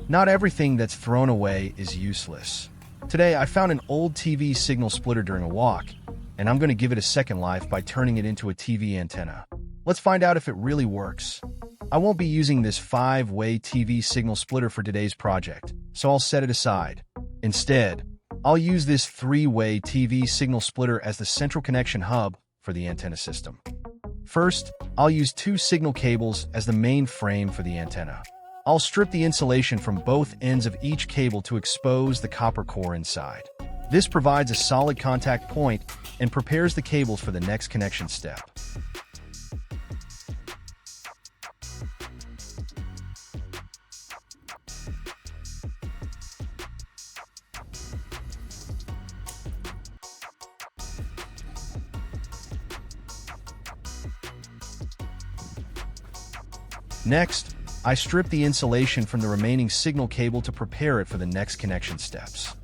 Not everything that's thrown away is useless. Today, I found an old TV signal splitter during a walk, and I'm going to give it a second life by turning it into a TV antenna. Let's find out if it really works. I won't be using this 5-way TV signal splitter for today's project, so I'll set it aside. Instead, I'll use this 3-way TV signal splitter as the central connection hub for the antenna system. First, I'll use 2 signal cables as the main frame for the antenna. I'll strip the insulation from both ends of each cable to expose the copper core inside. This provides a solid contact point and prepares the cables for the next connection step. Next, I strip the insulation from the remaining signal cable to prepare it for the next connection steps.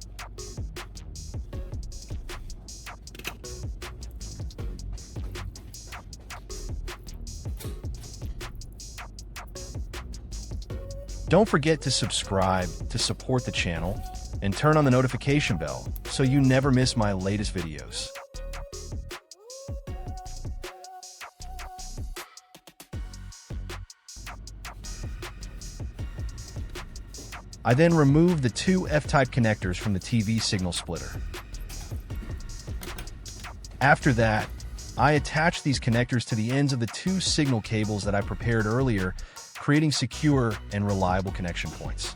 Don't forget to subscribe to support the channel and turn on the notification bell so you never miss my latest videos. I then remove the 2 F-type connectors from the TV signal splitter. After that, I attach these connectors to the ends of the 2 signal cables that I prepared earlier, creating secure and reliable connection points.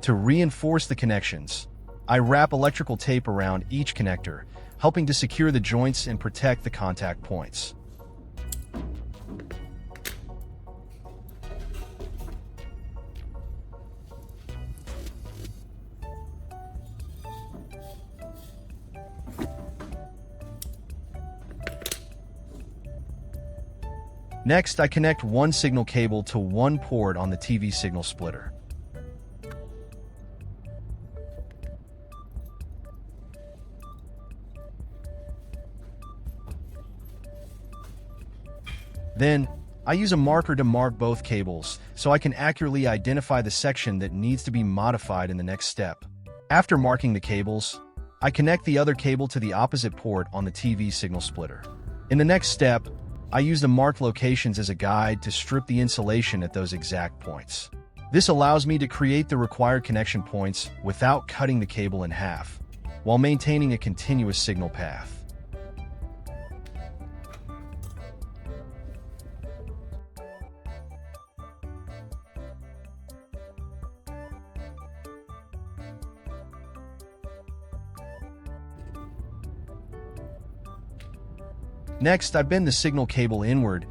To reinforce the connections, I wrap electrical tape around each connector, helping to secure the joints and protect the contact points. Next, I connect 1 signal cable to 1 port on the TV signal splitter. Then, I use a marker to mark both cables so I can accurately identify the section that needs to be modified in the next step. After marking the cables, I connect the other cable to the opposite port on the TV signal splitter. In the next step, I use the marked locations as a guide to strip the insulation at those exact points. This allows me to create the required connection points without cutting the cable in half, while maintaining a continuous signal path. Next, I bend the signal cable inward,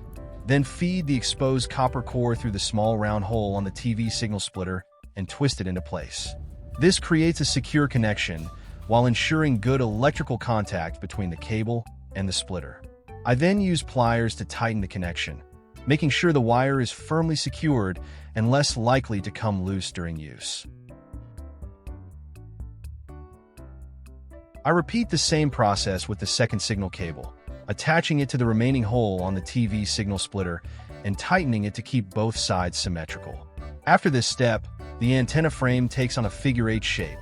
then feed the exposed copper core through the small round hole on the TV signal splitter and twist it into place. This creates a secure connection while ensuring good electrical contact between the cable and the splitter. I then use pliers to tighten the connection, making sure the wire is firmly secured and less likely to come loose during use. I repeat the same process with the second signal cable, attaching it to the remaining hole on the TV signal splitter and tightening it to keep both sides symmetrical. After this step, the antenna frame takes on a figure-8 shape,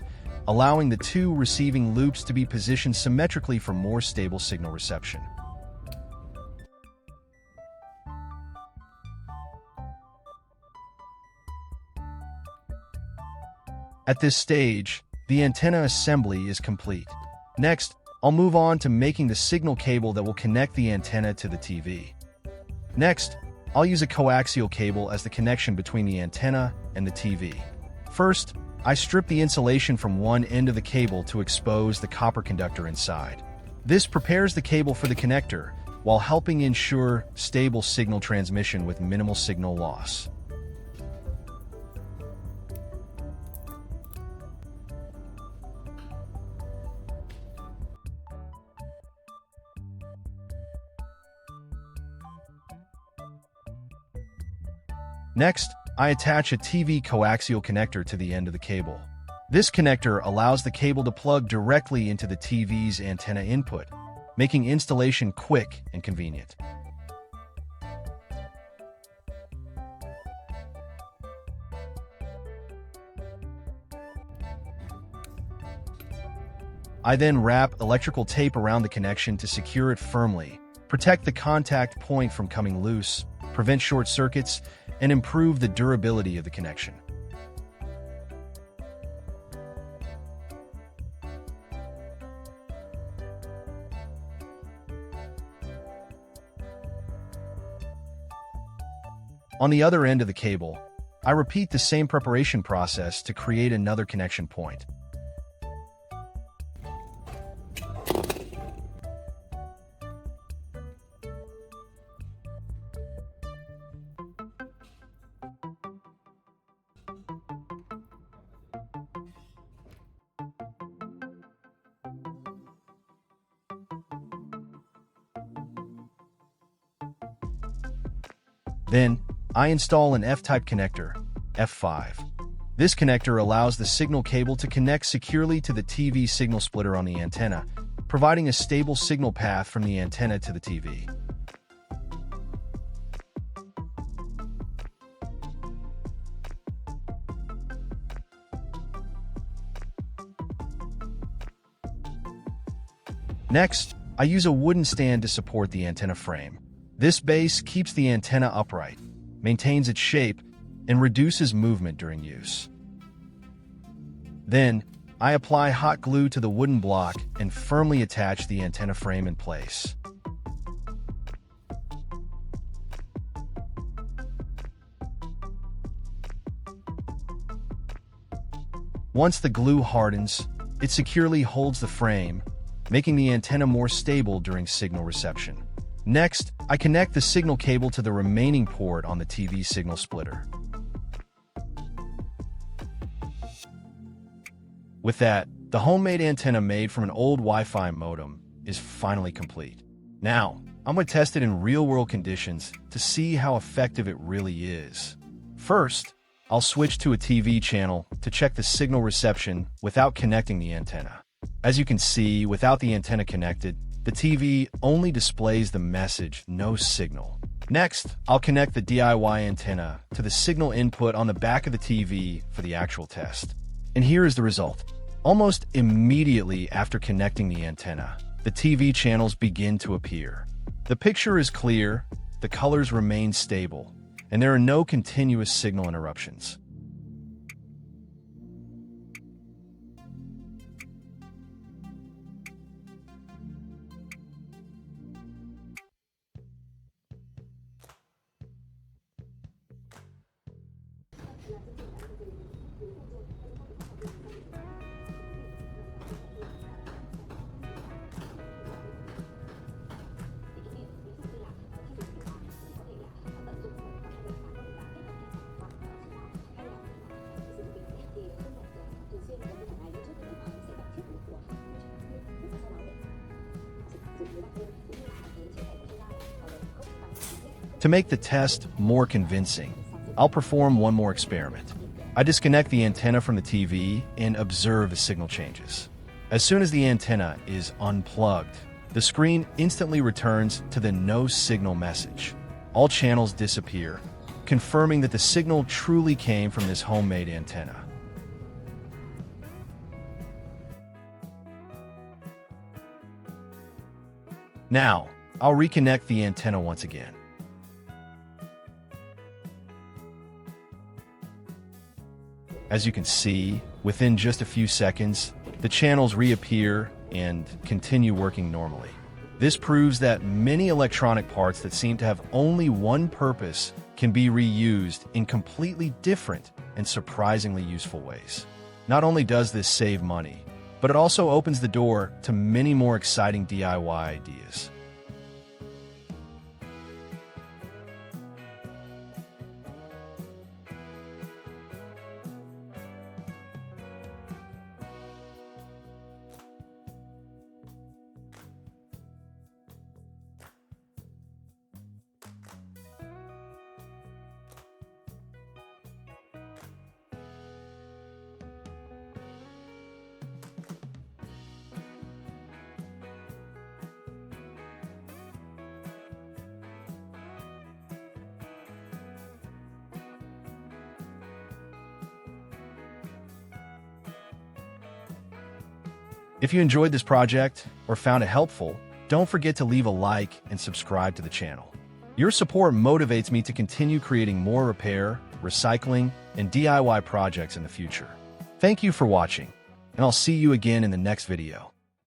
allowing the 2 receiving loops to be positioned symmetrically for more stable signal reception. At this stage, the antenna assembly is complete. Next, I'll move on to making the signal cable that will connect the antenna to the TV. Next, I'll use a coaxial cable as the connection between the antenna and the TV. First, I strip the insulation from one end of the cable to expose the copper conductor inside. This prepares the cable for the connector, while helping ensure stable signal transmission with minimal signal loss. Next, I attach a TV coaxial connector to the end of the cable. This connector allows the cable to plug directly into the TV's antenna input, making installation quick and convenient. I then wrap electrical tape around the connection to secure it firmly, protect the contact point from coming loose, prevent short circuits, and improve the durability of the connection. On the other end of the cable, I repeat the same preparation process to create another connection point. Then, I install an F-type connector, F5. This connector allows the signal cable to connect securely to the TV signal splitter on the antenna, providing a stable signal path from the antenna to the TV. Next, I use a wooden stand to support the antenna frame. This base keeps the antenna upright, maintains its shape, and reduces movement during use. Then, I apply hot glue to the wooden block and firmly attach the antenna frame in place. Once the glue hardens, it securely holds the frame, making the antenna more stable during signal reception. Next, I connect the signal cable to the remaining port on the TV signal splitter. With that, the homemade antenna made from an old Wi-Fi modem is finally complete. Now, I'm going to test it in real-world conditions to see how effective it really is. First, I'll switch to a TV channel to check the signal reception without connecting the antenna. As you can see, without the antenna connected, the TV only displays the message, no signal. Next, I'll connect the DIY antenna to the signal input on the back of the TV for the actual test. And here is the result. Almost immediately after connecting the antenna, the TV channels begin to appear. The picture is clear, the colors remain stable, and there are no continuous signal interruptions. To make the test more convincing, I'll perform one more experiment. I disconnect the antenna from the TV and observe the signal changes. As soon as the antenna is unplugged, the screen instantly returns to the no signal message. All channels disappear, confirming that the signal truly came from this homemade antenna. Now, I'll reconnect the antenna once again. As you can see, within just a few seconds, the channels reappear and continue working normally. This proves that many electronic parts that seem to have only one purpose can be reused in completely different and surprisingly useful ways. Not only does this save money, but it also opens the door to many more exciting DIY ideas. If you enjoyed this project or found it helpful, don't forget to leave a like and subscribe to the channel. Your support motivates me to continue creating more repair, recycling, and DIY projects in the future. Thank you for watching, and I'll see you again in the next video.